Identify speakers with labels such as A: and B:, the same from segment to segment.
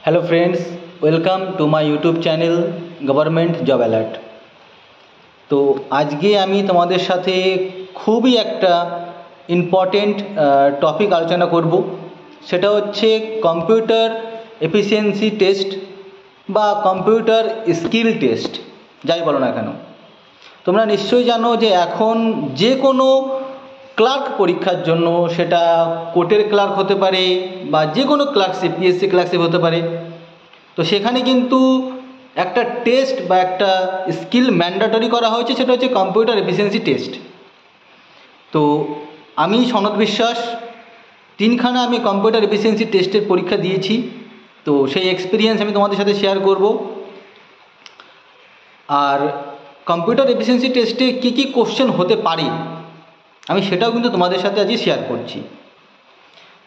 A: Hello friends, welcome to my YouTube channel government job alert. तो আজকে আমি তোমাদের সাথে খুবই একটা ইম্পর্টেন্ট টপিক আলোচনা করব। সেটা হচ্ছে কম্পিউটার এফিসিয়েন্সি টেস্ট বা কম্পিউটার স্কিল টেস্ট, যাই বলো না কেন। তোমরা নিশ্চয়ই জানো যে এখন যে কোনো ক্লার্ক পরীক্ষার জন্য, সেটা কোর্টের ক্লার্ক হতে পারে বা যে কোনো ক্লার্কশিপ, পিএসসি ক্লার্কশিপ হতে পারে, তো সেখানে কিন্তু একটা টেস্ট বা একটা স্কিল ম্যান্ডেটরি করা হয়েছে, সেটা হচ্ছে কম্পিউটার এফিসিয়েন্সি টেস্ট। তো আমি সনদ বিশ্বাস তিনখানা আমি কম্পিউটার এফিসিয়েন্সি টেস্টের পরীক্ষা দিয়েছি। তো সেই এক্সপিরিয়েন্স আমি তোমাদের সাথে শেয়ার করব। আর কম্পিউটার এফিসিয়েন্সি টেস্টে কী কী কোশ্চেন হতে পারে আমি সেটাও কিন্তু তোমাদের সাথে আজকে শেয়ার করছি।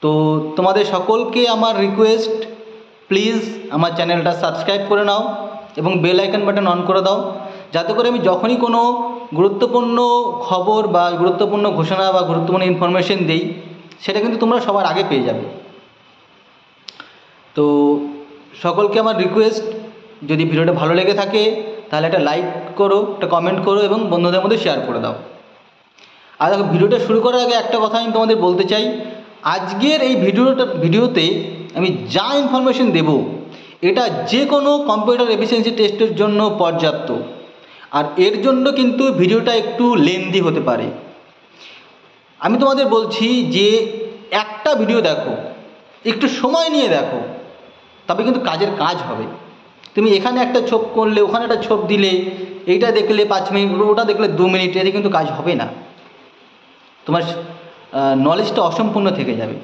A: তো তোমাদের সকলকে আমার রিকোয়েস্ট, প্লিজ আমার চ্যানেলটা সাবস্ক্রাইব করে নাও এবং বেল আইকন বাটন অন করে দাও, যাতে করে আমি যখনই কোনো গুরুত্বপূর্ণ খবর বা গুরুত্বপূর্ণ ঘোষণা বা গুরুত্বপূর্ণ ইনফরমেশন দেই, সেটা কিন্তু তোমরা সবার আগে পেয়ে যাবে। তো সকলকে আমার রিকোয়েস্ট, যদি ভিডিওটা ভালো লেগে থাকে তাহলে একটা লাইক করো, একটা কমেন্ট করো এবং বন্ধুদের মধ্যে শেয়ার করে দাও। আর দেখো, ভিডিওটা শুরু করার আগে একটা কথা আমি তোমাদের বলতে চাই, আজকের এই ভিডিওতে আমি যা ইনফরমেশন দেব এটা যে কোনো কম্পিউটার এফিসিয়েন্সি টেস্টের জন্য পর্যাপ্ত। আর এর জন্য কিন্তু ভিডিওটা একটু লেন্দি হতে পারে। আমি তোমাদের বলছি যে একটা ভিডিও দেখো, একটু সময় নিয়ে দেখো, তবে কিন্তু কাজের কাজ হবে। তুমি এখানে একটা ছোপ করলে, ওখানে একটা ছোপ দিলে, এইটা দেখলে 5 মিনিট, ওটা দেখলে 2 মিনিট, এতে কিন্তু কাজ হবে না। তোমার নলেজটা অসম্পূর্ণ থেকে যাবে।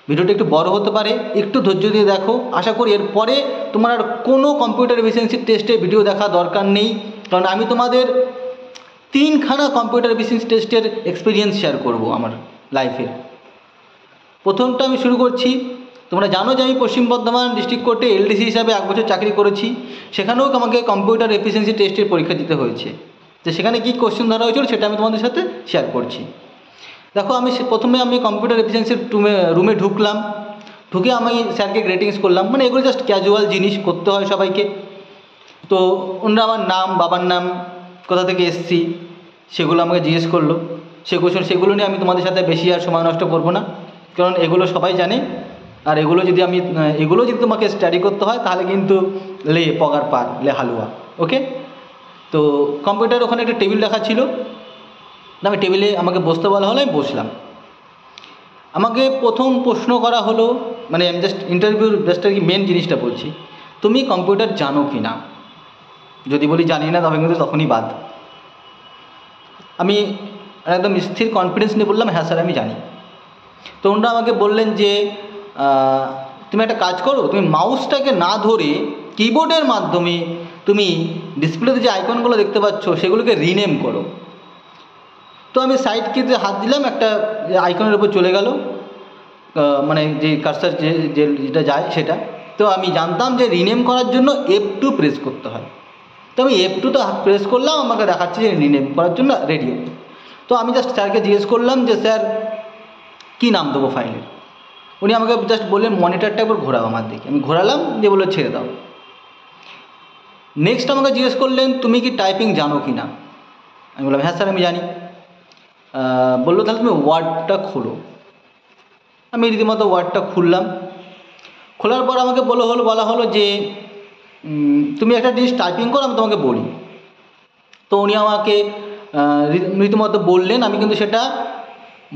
A: ভিডিওটা একটু বড় হতে পারে, একটু ধৈর্য দিয়ে দেখো। আশা করি এরপরে তোমার আর কোনো কম্পিউটার এফিসিয়েন্সি টেস্টের ভিডিও দেখা দরকার নেই, কারণ আমি তোমাদের 3খানা কম্পিউটার এফিসিয়েন্সি টেস্টের এক্সপিরিয়েন্স শেয়ার করব আমার লাইফের। প্রথমটা আমি শুরু করছি। তোমরা জানো যে আমি পশ্চিম বর্ধমান ডিস্ট্রিক্ট কোর্টে এলডিসি হিসাবে 1 বছর চাকরি করেছি। সেখানেও আমাকে কম্পিউটার এফিসিয়েন্সি টেস্টের পরীক্ষা দিতে হয়েছে। তো সেখানে কী কোশ্চেন ধরা হয়েছিল সেটা আমি তোমাদের সাথে শেয়ার করছি। দেখো, প্রথমে আমি কম্পিউটার এফিসিয়েন্সির রুমে ঢুকলাম। ঢুকে আমি স্যারকে গ্রেটিংস করলাম, মানে এগুলো জাস্ট ক্যাজুয়াল জিনিস, করতে হয় সবাইকে। তো ওনারা আমার নাম, বাবার নাম, কোথা থেকে এসেছি সেগুলো আমাকে জিজ্ঞেস করলো। সেগুলো নিয়ে আমি তোমাদের সাথে বেশি আর সময় নষ্ট করবো না, কারণ এগুলো সবাই জানে। আর এগুলো যদি তোমাকে স্টাডি করতে হয় তাহলে কিন্তু লে পগার পার, লে হালুয়া। ওকে, তো কম্পিউটার ওখানে একটা টেবিল রাখা ছিল, আমি টেবিলে আমাকে বসতে বলা হলো, আমি বসলাম। আমাকে প্রথম প্রশ্ন করা হলো, মানে আমি জাস্ট আর কি মেন জিনিসটা বলছি, তুমি কম্পিউটার জানো কি না। যদি বলি জানি না, তবে কিন্তু তখনই বাদ। আমি একদম স্থির কনফিডেন্স নিয়ে বললাম, হ্যাঁ স্যার আমি জানি। তো ওনারা আমাকে বললেন যে তুমি একটা কাজ করো, তুমি মাউসটাকে না ধরে কিবোর্ডের মাধ্যমে তুমি ডিসপ্লেতে যে আইকনগুলো দেখতে পাচ্ছ সেগুলোকে রিনেম করো। তো আমি সাইড কিতে হাত দিলাম, একটা আইকনের উপর চলে গেল, মানে যে কার্সার যেটা যায় সেটা। তো আমি জানতাম যে রিনেম করার জন্য F2 প্রেস করতে হয়। তো আমি F2 তো প্রেস করলাম, আমাকে দেখাচ্ছে যে রিনেম করার জন্য রেডি। তো আমি জাস্ট স্যারকে জিজ্ঞেস করলাম যে স্যার কী নাম দেবো ফাইলের। উনি আমাকে জাস্ট বললেন মনিটরটা একবার ঘোরাও আমার দিকে। আমি ঘোরালাম, দিয়ে বললো ছেড়ে দাও। নেক্সট আমাকে জিজ্ঞেস করলেন তুমি কি টাইপিং জানো কি না। আমি বললাম হ্যাঁ স্যার আমি জানি। বললো তাহলে তুমি ওয়ার্ডটা খোলো। আমি রীতিমতো ওয়ার্ডটা খুললাম। খোলার পর আমাকে বলা হলো যে তুমি একটা জিনিস টাইপিং করো, আমি তোমাকে বলি। তো উনি আমাকে রীতিমতো বললেন। আমি কিন্তু সেটা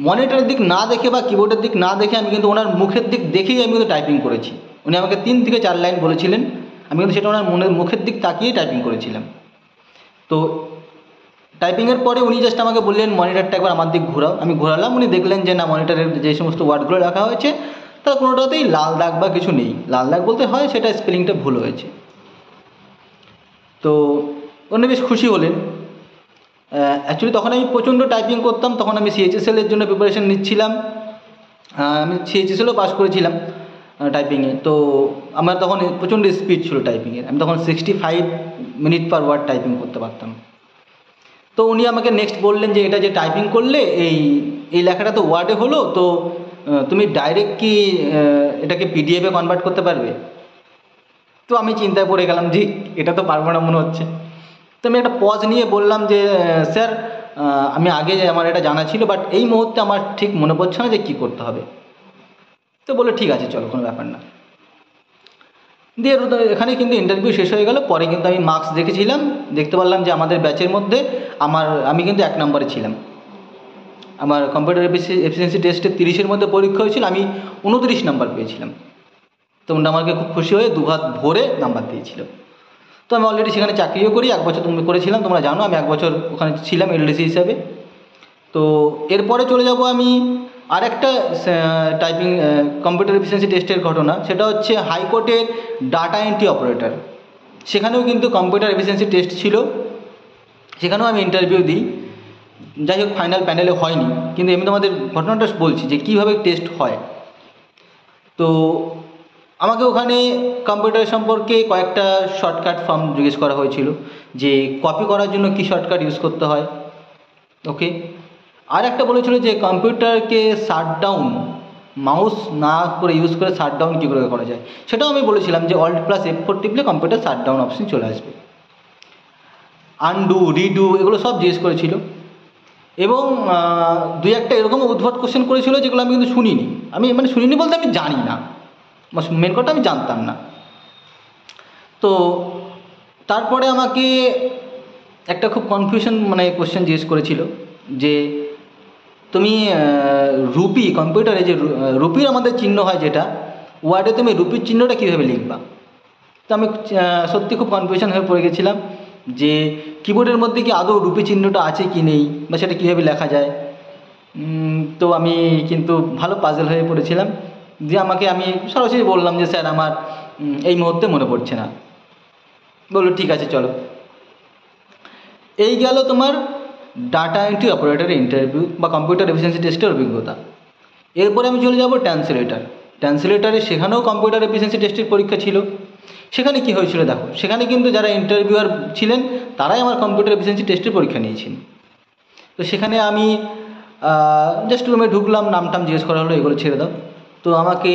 A: মনিটরের দিক না দেখে বা কিবোর্ডের দিক না দেখে, আমি কিন্তু ওনার মুখের দিক দেখেই আমি কিন্তু টাইপিং করেছি। উনি আমাকে 3 থেকে 4 লাইন বলেছিলেন, আমি কিন্তু সেটা ওনার মুখের দিক তাকিয়েই টাইপিং করেছিলাম। তো টাইপিংয়ের পরে উনি জাস্ট আমাকে বললেন মনিটরটা একবার আমার দিক ঘোরাও। আমি ঘোরালাম, উনি দেখলেন যে না, মনিটরের যে সমস্ত ওয়ার্ডগুলো রাখা হয়েছে তার কোনোটাতেই লাল দাগ বা কিছু নেই। লাল দাগ বলতে হয় সেটা স্পেলিংটা ভুল হয়েছে। তো উনি বেশ খুশি হলেন। অ্যাকচুয়ালি তখন আমি প্রচণ্ড টাইপিং করতাম, তখন আমি CHSL-এর জন্য প্রিপারেশান নিচ্ছিলাম। আমি CHSL-ও পাস করেছিলাম টাইপিংয়ে। তো আমার তখন প্রচণ্ড স্পিড ছিল টাইপিংয়ের, আমি তখন 65 মিনিট পার ওয়ার্ড টাইপিং করতে পারতাম। তো উনি আমাকে নেক্সট বললেন যে এটা যে টাইপিং করলে এই লেখাটা তো ওয়ার্ডে হলো, তো তুমি ডাইরেক্ট কি এটাকে PDF-এ কনভার্ট করতে পারবে। তো আমি চিন্তায় পড়ে গেলাম যে এটা তো পারবো না মনে হচ্ছে। তো আমি একটা পজ নিয়ে বললাম যে স্যার আমি আগে আমার এটা জানা ছিল, বাট এই মুহূর্তে আমার ঠিক মনে পড়ছে না যে কী করতে হবে। তো বললো ঠিক আছে চলো, কোনো ব্যাপার না। দিয়ে এখানে কিন্তু ইন্টারভিউ শেষ হয়ে গেল। পরে কিন্তু আমি মার্কস দেখেছিলাম, দেখতে পারলাম যে আমাদের ব্যাচের মধ্যে আমি কিন্তু 1 নম্বরে ছিলাম। আমার কম্পিউটার এফিসিয়েন্সি টেস্টে 30-এর মধ্যে পরীক্ষা হয়েছিল, আমি 29 নাম্বার পেয়েছিলাম। তো ওটা আমাকে খুব খুশি হয়ে দুহাত ভরে নাম্বার দিয়েছিল। তো আমি অলরেডি সেখানে চাকরিও করি, 1 বছর তুমি করেছিলাম, তোমরা জানো আমি 1 বছর ওখানে ছিলাম এলডিসি হিসাবে। তো এরপরে চলে যাব আমি আরেকটা টাইপিং কম্পিউটার এফিসিয়েন্সি টেস্টের ঘটনা, সেটা হচ্ছে হাইকোর্টের ডাটা এন্ট্রি অপারেটর। সেখানেও কিন্তু কম্পিউটার এফিসিয়েন্সি টেস্ট ছিল, সেখানেও আমি ইন্টারভিউ দিই। যাই হোক ফাইনাল প্যানেলে হয়নি, কিন্তু আমি তোমাদের ঘটনাটা বলছি যে কীভাবে টেস্ট হয়। তো আমাকে ওখানে কম্পিউটার সম্পর্কে কয়েকটা শর্টকাট ফর্ম জিজ্ঞেস করা হয়েছিল, যে কপি করার জন্য কী শর্টকাট ইউজ করতে হয়। ওকে, আর একটা বলেছিল যে কম্পিউটারকে শাটডাউন মাউস না করে ইউজ করে শাটডাউন কী করে করা যায়। সেটাও আমি বলেছিলাম যে Alt+F4 টিপলে কম্পিউটার শাটডাউন অপশন চলে আসবে। আনডু, রিডু, এগুলো সব জিজ্ঞেস করেছিল। এবং 2-1টা এরকম উদ্ভট কোশ্চেন করেছিল যেগুলো আমি কিন্তু শুনিনি। আমি শুনিনি বলতে আমি জানি না, মেন কথা আমি জানতাম না। তো তারপরে আমাকে একটা খুব কনফিউশন কোশ্চেন জিজ্ঞেস করেছিল যে তুমি রুপি, কম্পিউটারে যে রুপির আমাদের চিহ্ন হয় যেটা, ওয়ার্ডে তুমি রুপির চিহ্নটা কীভাবে লিখবা। তো আমি সত্যি খুব কনফিউশন হয়ে পড়ে গেছিলাম যে কিবোর্ডের মধ্যে কি আদৌ রুপি চিহ্নটা আছে কি নেই, বা সেটা কীভাবে লেখা যায়। তো আমি কিন্তু ভালো পাজল হয়ে পড়েছিলাম। যে আমি সরাসরি বললাম যে স্যার আমার এই মুহূর্তে মনে পড়ছে না। বললো ঠিক আছে চলো। এই গেল তোমার ডাটা এন্ট্রি অপারেটরের ইন্টারভিউ বা কম্পিউটার এফিসিয়েন্সি টেস্টের অভিজ্ঞতা। এরপরে আমি চলে যাব ট্রান্সলেটার। ট্রান্সলেটারে সেখানেও কম্পিউটার এফিসিয়েন্সি টেস্টের পরীক্ষা ছিল। সেখানে কি হয়েছিল দেখো, সেখানে কিন্তু যারা ইন্টারভিউয়ার ছিলেন তারাই আমার কম্পিউটার এফিসিয়েন্সি টেস্টের পরীক্ষা নিয়েছেন। তো সেখানে আমি জাস্ট রুমে ঢুকলাম, নামটাম জিজ্ঞেস করা হলো, এগুলো ছেড়ে দাও। তো আমাকে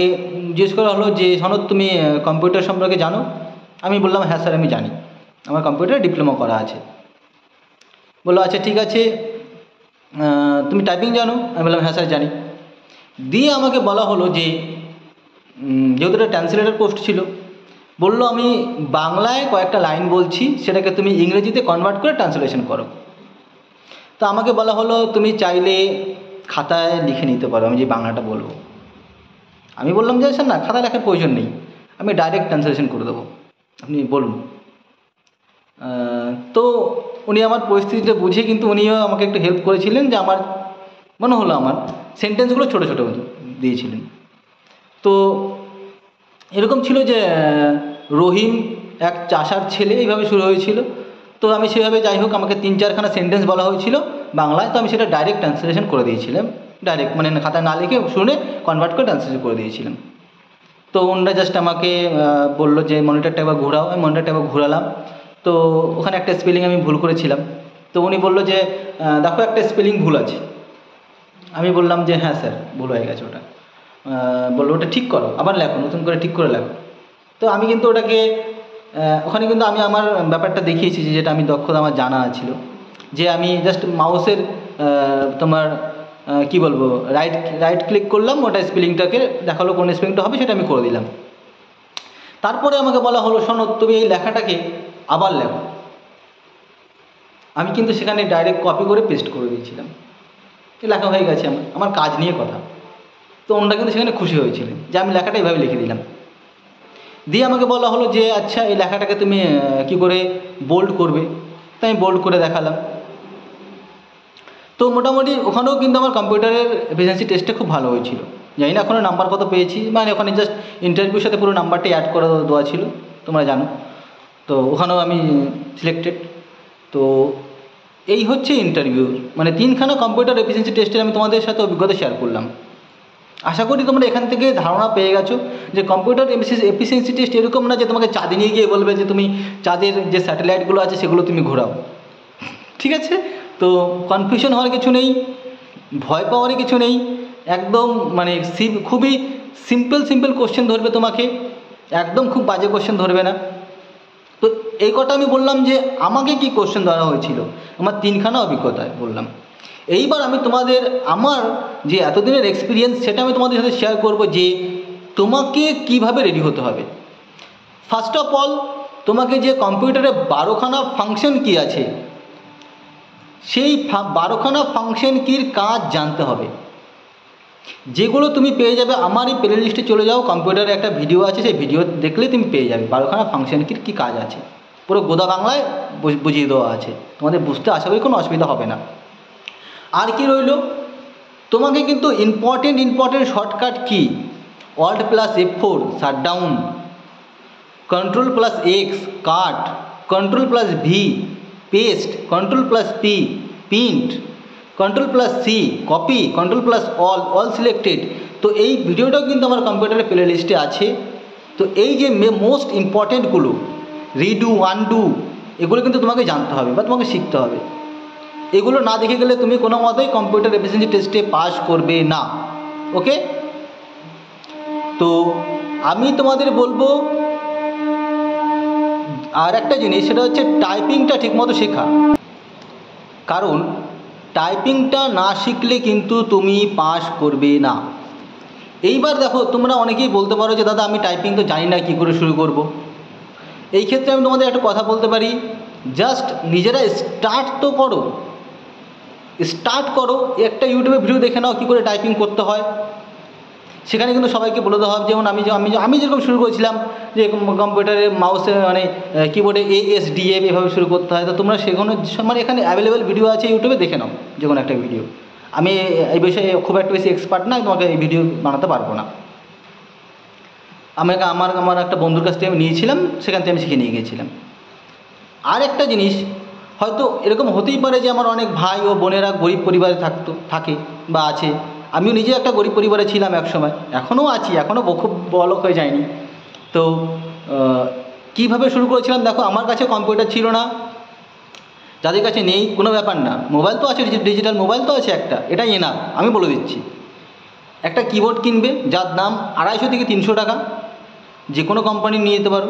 A: জিজ্ঞেস করা হলো যে সনদ তুমি কম্পিউটার সম্পর্কে জানো। আমি বললাম হ্যাঁ স্যার আমি জানি, আমার কম্পিউটারে ডিপ্লোমা করা আছে। বললো আচ্ছা ঠিক আছে, তুমি টাইপিং জানো। আমি বললাম হ্যাঁ স্যার জানি। দিয়ে আমাকে বলা হলো যে যেহেতু এটা ট্রান্সলেটর পোস্ট ছিল, বললো আমি বাংলায় কয়েকটা লাইন বলছি, সেটাকে তুমি ইংরেজিতে কনভার্ট করে ট্রান্সলেশন করো। তো আমাকে বলা হলো তুমি চাইলে খাতায় লিখে নিতে পারো আমি যে বাংলাটা বলবো। আমি বললাম যে স্যার না, খাতা লেখার প্রয়োজন নেই, আমি ডাইরেক্ট ট্রান্সলেশন করে দেবো, আপনি বলুন। তো উনি আমার পরিস্থিতিটা বুঝে কিন্তু উনিও আমাকে একটু হেল্প করেছিলেন, যে আমার মনে হলো আমার সেন্টেন্সগুলো ছোটো ছোটো দিয়েছিলেন। তো এরকম ছিল যে রহিম এক চাষার ছেলে, এইভাবে শুরু হয়েছিল। তো আমি সেভাবে যাই হোক আমাকে 3-4খানা সেন্টেন্স বলা হয়েছিল বাংলায়, তো আমি সেটা ডাইরেক্ট ট্রান্সলেশন করে দিয়েছিলাম। ডাইরেক্ট খাতায় না লিখে শুনে কনভার্ট করে ট্রান্সলেশন করে দিয়েছিলাম। তো ওনারা জাস্ট আমাকে বললো যে মনিটরটা একবার ঘোরাও। আমি মনিটরটা একবার ঘোরালাম, তো ওখানে একটা স্পেলিং আমি ভুল করেছিলাম। তো উনি বললো যে দেখো একটা স্পেলিং ভুল আছে। আমি বললাম যে হ্যাঁ স্যার ভুল হয়ে গেছে ওটা। বললো ওটা ঠিক করো, আবার লেখো, নতুন করে ঠিক করে লেখো। তো আমি কিন্তু ওটাকে ওখানে কিন্তু আমি আমার ব্যাপারটা দেখিয়েছি, যেটা আমি দক্ষতা আমার জানা ছিল, যে আমি জাস্ট মাউসের তোমার কি বলবো রাইট ক্লিক করলাম, ওটা স্পেলিংটাকে দেখালো কোন স্পেলিংটা হবে, সেটা আমি করে দিলাম। তারপরে আমাকে বলা হলো শোনো তুমি এই লেখাটাকে আবার লেখো। আমি কিন্তু সেখানে ডাইরেক্ট কপি করে পেস্ট করে দিয়েছিলাম, লেখা হয়ে গেছে আমার কাজ নিয়ে কথা। তো ওনারা কিন্তু সেখানে খুশি হয়েছিলেন যে আমি লেখাটা এইভাবে লিখে দিলাম। দিয়ে আমাকে বলা হলো যে আচ্ছা এই লেখাটাকে তুমি কি করে বোল্ড করবে। তাই আমি বোল্ড করে দেখালাম। তো মোটামুটি ওখানেও কিন্তু আমার কম্পিউটারের এফিসিয়েন্সি টেস্টটা খুব ভালো হয়েছিল। জানি না ওখানে নাম্বার কত পেয়েছি, ওখানে জাস্ট ইন্টারভিউর সাথে পুরো নাম্বারটাই অ্যাড করে দেওয়া ছিল, তোমরা জানো। তো ওখানেও আমি সিলেক্টেড। তো এই হচ্ছে ইন্টারভিউ, 3খানা কম্পিউটার এফিসিয়েন্সি টেস্টের আমি তোমাদের সাথে অভিজ্ঞতা শেয়ার করলাম। আশা করি তোমরা এখান থেকে ধারণা পেয়ে গেছো যে কম্পিউটার এফিসিয়েন্সি টেস্ট এরকম না যে তোমাকে চাঁদে নিয়ে গিয়ে বলবে যে তুমি চাঁদের যে স্যাটেলাইটগুলো আছে সেগুলো তুমি ঘোরাও, ঠিক আছে। তো কনফিউশন হওয়ার কিছু নেই, ভয় পাওয়ারই কিছু নেই। একদম খুবই সিম্পল কোশ্চেন ধরবে তোমাকে, একদম খুব বাজে কোশ্চেন ধরবে না। তো এই কথা আমি বললাম যে আমাকে কি কোশ্চেন ধরা হয়েছিল, আমার 3খানা অভিজ্ঞতায় বললাম। এইবার আমি তোমাদের আমার যে এতদিনের এক্সপিরিয়েন্স সেটা আমি তোমাদের সাথে শেয়ার করব যে তোমাকে কিভাবে রেডি হতে হবে। ফার্স্ট অফ অল তোমাকে যে কম্পিউটারে 12খানা ফাংশন কি আছে সেই 12খানা ফাংশন কির কাজ জানতে হবে, যেগুলো তুমি পেয়ে যাবে আমার এই প্লে লিস্টে চলে যাও, কম্পিউটারে একটা ভিডিও আছে, সেই ভিডিও দেখলে তুমি পেয়ে যাবে 12খানা ফাংশন কির কী কাজ আছে, পুরো গোদা বাংলায় বুঝিয়ে দেওয়া আছে, তোমাদের বুঝতে আশা করি কোনো অসুবিধা হবে না। আর কি রইল, তোমাকে কিন্তু ইম্পর্টেন্ট শর্টকাট কি Alt + F4 shutdown, Ctrl + X cut, Ctrl + V paste, Ctrl + P print, Ctrl + C copy, Ctrl + all selected. তো এই ভিডিওটাও কিন্তু আমার কম্পিউটারের প্লে লিস্টে আছে। তো এই যে মোস্ট ইম্পর্টেন্টগুলো রিডু আনডু এগুলো কিন্তু তোমাকে জানতে হবে বা তোমাকে শিখতে হবে। এগুলো না দেখে গেলে তুমি কোনো মতেই কম্পিউটার এফিসিয়েন্সি টেস্টে পাস করবে না। ওকে, তো আমি তোমাদের বলবো আর একটা জিনিস, সেটা হচ্ছে টাইপিংটা ঠিকমতো শেখা, কারণ টাইপিংটা না শিখলে কিন্তু তুমি পাস করবে না। এইবার দেখো, তোমরা অনেকেই বলতে পারো যে দাদা আমি টাইপিং তো জানি না, কী করে শুরু করব। এই ক্ষেত্রে আমি তোমাদের একটা কথা বলতে পারি, জাস্ট নিজেরা স্টার্ট করো, একটা ইউটিউবে ভিডিও দেখে নাও কী করে টাইপিং করতে হয়। সেখানে কিন্তু সবাইকে বলে দেওয়া হবে, যেমন আমি যেরকম শুরু করেছিলাম যে কম্পিউটারে মাউসে মানে কিবোর্ডে ASDF এভাবে শুরু করতে হয়। তো তোমরা সেখানে মানে এখানে অ্যাভেলেবেল ভিডিও আছে ইউটিউবে, দেখে নাও যে কোনো একটা ভিডিও। আমি এই বিষয়ে খুব একটা বেশি এক্সপার্ট না, তোমাকে এই ভিডিও বানাতে পারবো না। আমার একটা বন্ধুর কাছ থেকে আমি নিয়েছিলাম, সেখান থেকে আমি শিখে নিয়ে গিয়েছিলাম। আর একটা জিনিস, হয়তো এরকম হতেই পারে যে আমার অনেক ভাই ও বোনেরা গরিব পরিবারে থাকে বা আছে। আমিও নিজে একটা গরিব পরিবারে ছিলাম এক সময়, এখনও আছি, এখনও খুব বড়লোক হয়ে যায়নি। তো কীভাবে শুরু করেছিলাম, দেখো আমার কাছে কম্পিউটার ছিল না, যাদের কাছে নেই কোনো ব্যাপার না, মোবাইল তো আছে, ডিজিটাল মোবাইল তো আছে একটা, এটাই এনাফ। আমি বলে দিচ্ছি, একটা কিবোর্ড কিনবে যার দাম 250 থেকে 300 টাকা, যে কোনো কোম্পানি নিয়ে যেতে পারো।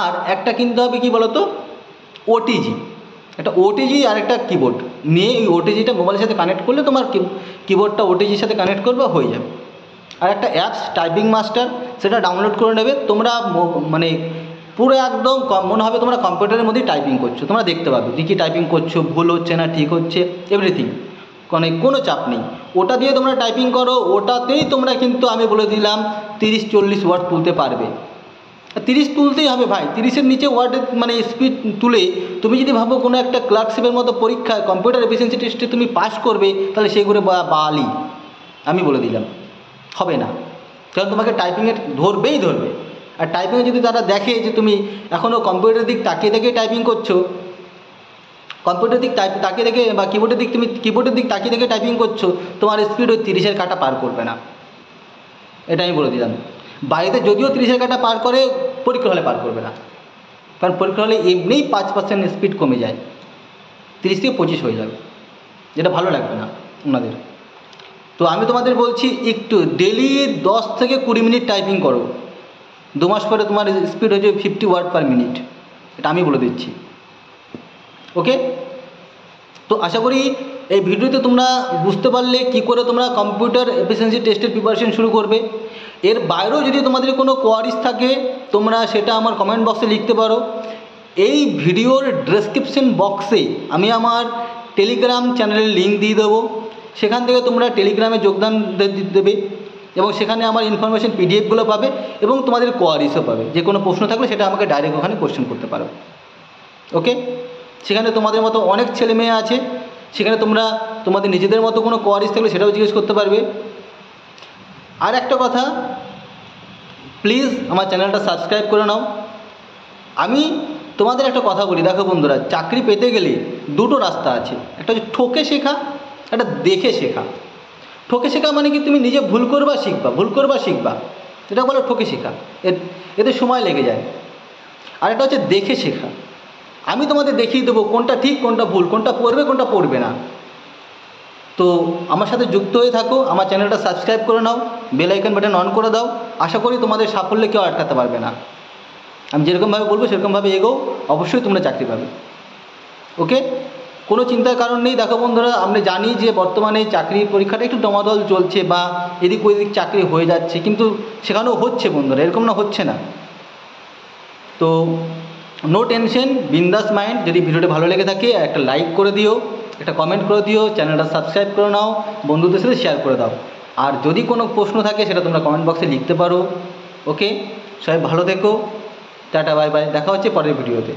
A: আর একটা কিনতে হবে কি বলো তো, OTG, একটা OTG আর একটা কিবোর্ড নিয়ে এই OTGটা মোবাইলের সাথে কানেক্ট করলে তোমার কিবোর্ডটা OTGর সাথে কানেক্ট করবে, হয়ে যাবে। আর একটা অ্যাপস টাইপিং মাস্টার, সেটা ডাউনলোড করে নেবে। তোমরা মানে পুরো একদম মনে হবে তোমরা কম্পিউটারের মধ্যেই টাইপিং করছো, তোমরা দেখতে পাবে যে কী টাইপিং করছো, ভুল হচ্ছে না ঠিক হচ্ছে, এভরিথিং, মানে কোনো চাপ নেই। ওটা দিয়ে তোমরা টাইপিং করো, ওটাতেই তোমরা কিন্তু আমি বলে দিলাম 30-40 ওয়ার্ড তুলতে পারবে। 30 তুলতেই হবে ভাই, 30-এর নিচে ওয়ার্ডের মানে স্পিড তুলে তুমি যদি ভাবো কোনো একটা ক্লার্কশিপের মতো পরীক্ষায় কম্পিউটার এফিসিয়েন্সি টেস্টে তুমি পাস করবে, তাহলে সেগুলো বালি, আমি বলে দিলাম হবে না। কারণ তোমাকে টাইপিংয়ে ধরবে। আর টাইপিংয়ে যদি তারা দেখে যে তুমি এখনও কম্পিউটারের দিক তাকিয়ে টাইপিং করছো, কম্পিউটারের দিক তাকিয়ে দেখে বা কিবোর্ডের দিক তাকিয়ে দেখে টাইপিং করছো, তোমার স্পিড ওই 30-এর কাটা পার করবে না, এটা আমি বলে দিলাম। বাড়িতে যদিও 30-এর কাটা পার করে, পরীক্ষা হলে পার করবে না, কারণ পরীক্ষা হলে এমনিই 5% স্পিড কমে যায়, 30 থেকে 25 হয়ে যাবে, যেটা ভালো লাগবে না ওনাদের। তো আমি তোমাদের বলছি একটু ডেলি 10 থেকে 20 মিনিট টাইপিং করো, 2 মাস পরে তোমার স্পিড হয়ে যাবে 50 ওয়ার্ড পার মিনিট, এটা আমি বলে দিচ্ছি। ওকে, তো আশা করি এই ভিডিওতে তোমরা বুঝতে পারলে কি করে তোমরা কম্পিউটার এফিসিয়েন্সি টেস্টের প্রিপারেশন শুরু করবে। এর বাইরেও যদি তোমাদের কোনো কোয়ারিজ থাকে, তোমরা সেটা আমার কমেন্ট বক্সে লিখতে পারো। এই ভিডিওর ডেসক্রিপশন বক্সে আমি আমার টেলিগ্রাম চ্যানেলের লিঙ্ক দিয়ে দেবো, সেখান থেকে তোমরা টেলিগ্রামে যোগদান দেবে এবং সেখানে আমার ইনফরমেশন PDF-গুলো পাবে এবং তোমাদের কোয়ারিজও পাবে। যে কোনো প্রশ্ন থাকলে সেটা আমাকে ডাইরেক্ট ওখানে কোশ্চেন করতে পারো। ওকে, সেখানে তোমাদের মতো অনেক ছেলে মেয়ে আছে, সেখানে তোমরা তোমাদের নিজেদের মতো কোনো কোয়ারিজ থাকলে সেটাও জিজ্ঞেস করতে পারবে। আর একটা কথা, প্লিজ আমার চ্যানেলটা সাবস্ক্রাইব করে নাও। আমি তোমাদের একটা কথা বলি, দেখো বন্ধুরা, চাকরি পেতে গেলে দুটো রাস্তা আছে, একটা হচ্ছে ঠকে শেখা, একটা দেখে শেখা। ঠকে শেখা মানে কি, তুমি নিজে ভুল করবা শিখবা, এটা বলো ঠকে শেখা, এতে সময় লেগে যায়। আর একটা হচ্ছে দেখে শেখা, আমি তোমাদের দেখিয়ে দেবো কোনটা ঠিক কোনটা ভুল, কোনটা পড়বে কোনটা পড়বে না। তো আমার সাথে যুক্ত হয়ে থাকো, আমার চ্যানেলটা সাবস্ক্রাইব করে নাও, বেল আইকন বাটন অন করে দাও। আশা করি তোমাদের সাফল্যে কেউ আটকাতে পারবে না। আমি যেরকমভাবে বলবো সেরকমভাবে এগো, অবশ্যই তোমরা চাকরি পাবে। ওকে, কোনো চিন্তার কারণ নেই। দেখো বন্ধুরা, আমরা জানি যে বর্তমানে চাকরির পরীক্ষাটা একটু দমাদল চলছে বা এদিক ওদিক চাকরি হয়ে যাচ্ছে, কিন্তু সেখানেও হচ্ছে বন্ধুরা, এরকম না হচ্ছে না। তো নো টেনশন, বিন্দাস মাইন্ড। যদি ভিডিওটা ভালো লেগে থাকে একটা লাইক করে দিও, একটা কমেন্ট করে দিও, চ্যানেলটা সাবস্ক্রাইব করে নাও, বন্ধুদের সাথে শেয়ার করে দাও। আর যদি কোনো প্রশ্ন থাকে সেটা তোমরা কমেন্ট বক্সে লিখতে পারো। ওকে, সবাই ভালো থেকো, টাটা বাই বাই, দেখা হচ্ছে পরের ভিডিওতে।